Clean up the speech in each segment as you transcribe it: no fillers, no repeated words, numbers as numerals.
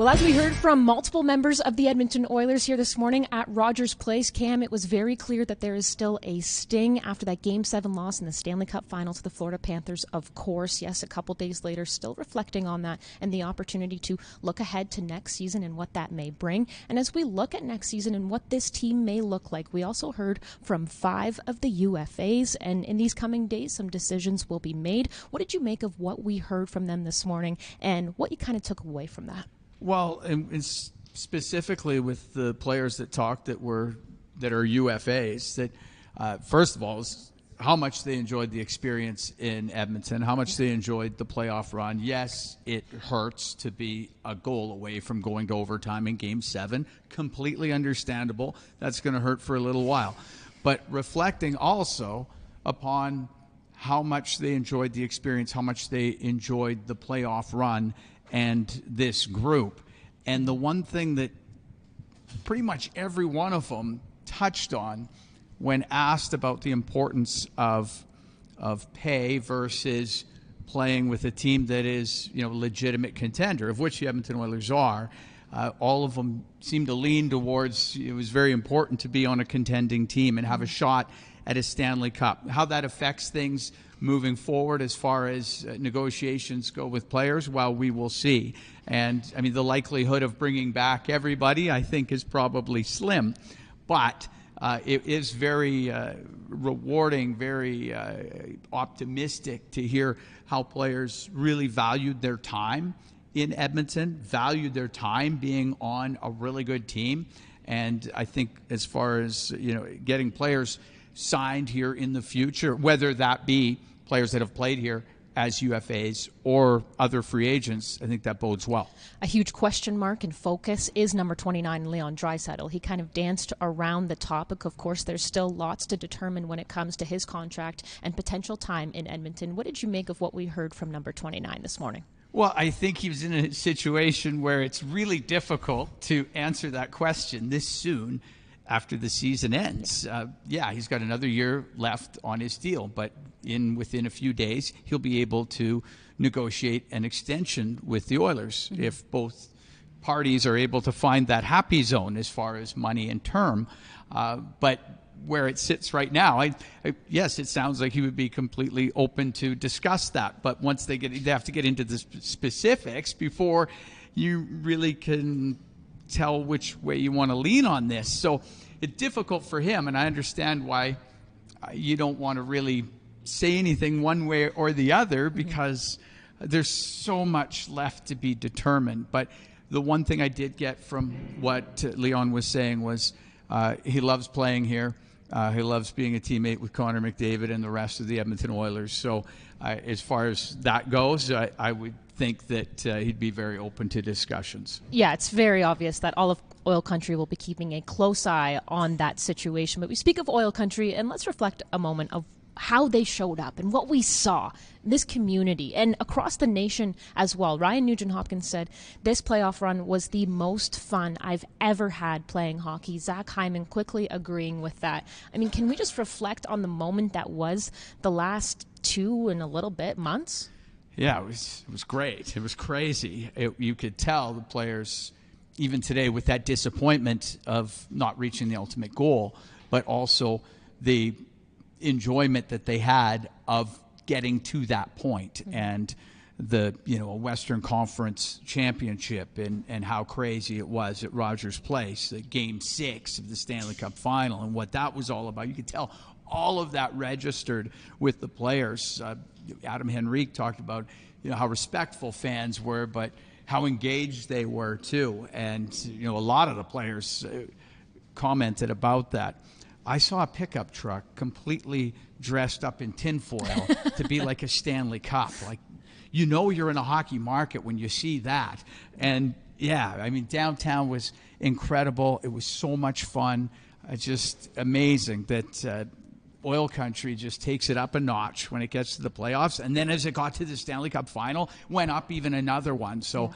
Well, as we heard from multiple members of the Edmonton Oilers here this morning at Rogers Place, Cam, it was very clear that there is still a sting after that Game 7 loss in the Stanley Cup Final to the Florida Panthers, of course. Yes, a couple days later, still reflecting on that and the opportunity to look ahead to next season and what that may bring. And as we look at next season and what this team may look like, we also heard from 5 of the UFAs, and in these coming days, some decisions will be made. What did you make of what we heard from them this morning and what you kind of took away from that? Well, and specifically with the players that talked that are UFAs, that first of all is how much they enjoyed the experience in Edmonton, how much they enjoyed the playoff run. Yes, it hurts to be a goal away from going to overtime in Game 7. Completely understandable. That's going to hurt for a little while. But reflecting also upon how much they enjoyed the experience, how much they enjoyed the playoff run, and this group. And the one thing that pretty much every one of them touched on when asked about the importance of pay versus playing with a team that is, a legitimate contender, of which the Edmonton Oilers are, all of them seem to lean towards it was very important to be on a contending team and have a shot at a Stanley Cup. How that affects things moving forward as far as negotiations go with players, well, we will see. And, the likelihood of bringing back everybody, I think, is probably slim. But it is very rewarding, very optimistic to hear how players really valued their time in Edmonton, valued their time being on a really good team. And I think as far as, getting players signed here in the future, whether that be players that have played here as UFAs or other free agents, I think that bodes well. A huge question mark and focus is number 29, Leon Draisaitl. He kind of danced around the topic. Of course, there's still lots to determine when it comes to his contract and potential time in Edmonton. What did you make of what we heard from number 29 this morning? Well, I think he was in a situation where it's really difficult to answer that question this soon after the season ends. He's got another year left on his deal, but within a few days, he'll be able to negotiate an extension with the Oilers if both parties are able to find that happy zone as far as money and term. But where it sits right now, yes, it sounds like he would be completely open to discuss that. But once they have to get into the specifics before you really can tell which way you want to lean on this. So it's difficult for him, and I understand why you don't want to really say anything one way or the other because there's so much left to be determined. But the one thing I did get from what Leon was saying was he loves playing here. He loves being a teammate with Connor McDavid and the rest of the Edmonton Oilers. So as far as that goes, I would think that he'd be very open to discussions. Yeah, it's very obvious that all of Oil Country will be keeping a close eye on that situation. But we speak of Oil Country, and let's reflect a moment of how they showed up and what we saw, this community, and across the nation as well. Ryan Nugent-Hopkins said, this playoff run was the most fun I've ever had playing hockey. Zach Hyman quickly agreeing with that. Can we just reflect on the moment that was the last 2 and a little bit months? Yeah, it was great. It was crazy. You could tell the players, even today, with that disappointment of not reaching the ultimate goal, but also the enjoyment that they had of getting to that point and the Western Conference championship and how crazy it was at Rogers Place, the Game 6 of the Stanley Cup Final and what that was all about. You could tell all of that registered with the players. Adam Henrique talked about how respectful fans were, but how engaged they were too. And a lot of the players commented about that. I saw a pickup truck completely dressed up in tinfoil to be like a Stanley Cup. Like, you're in a hockey market when you see that. And downtown was incredible. It was so much fun. Just amazing that Oil Country just takes it up a notch when it gets to the playoffs. And then as it got to the Stanley Cup Final, went up even another one. So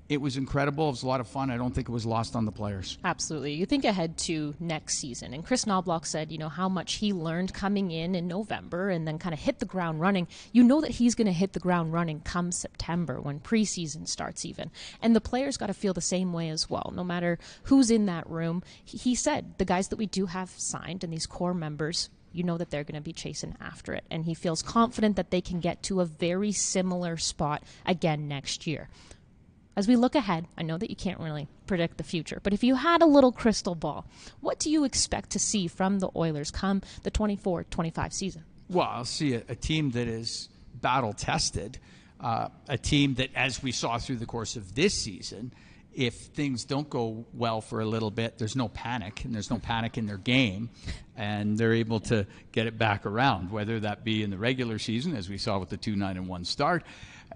It was incredible. It was a lot of fun. I don't think it was lost on the players. Absolutely. You think ahead to next season. And Chris Knobloch said, how much he learned coming in November and then kind of hit the ground running. You know that he's going to hit the ground running come September when preseason starts even. And the players got to feel the same way as well, no matter who's in that room. He said the guys that we do have signed and these core members, that they're going to be chasing after it. And he feels confident that they can get to a very similar spot again next year. As we look ahead, I know that you can't really predict the future, but if you had a little crystal ball, what do you expect to see from the Oilers come the 24-25 season? Well, I'll see a team that is battle-tested, a team that, as we saw through the course of this season, if things don't go well for a little bit, there's no panic, and there's no panic in their game, and they're able to get it back around, whether that be in the regular season, as we saw with the 2-9-1 start,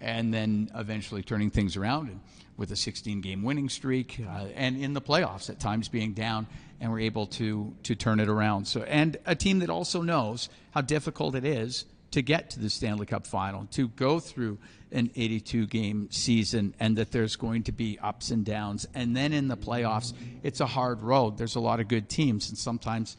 and then eventually turning things around and with a 16-game winning streak, and in the playoffs at times being down, and we're able to turn it around. So, and a team that also knows how difficult it is to get to the Stanley Cup final, to go through an 82-game season, and that there's going to be ups and downs. And then in the playoffs, it's a hard road. There's a lot of good teams, and sometimes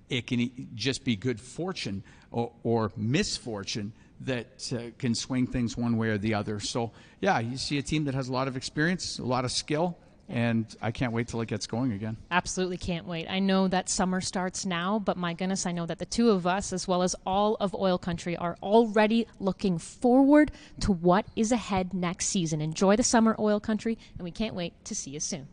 it can just be good fortune or misfortune that can swing things one way or the other. So, yeah, you see a team that has a lot of experience, a lot of skill, and I can't wait till it gets going again. Absolutely can't wait. I know that summer starts now, but my goodness, I know that the two of us, as well as all of Oil Country, are already looking forward to what is ahead next season. Enjoy the summer, Oil Country, and we can't wait to see you soon.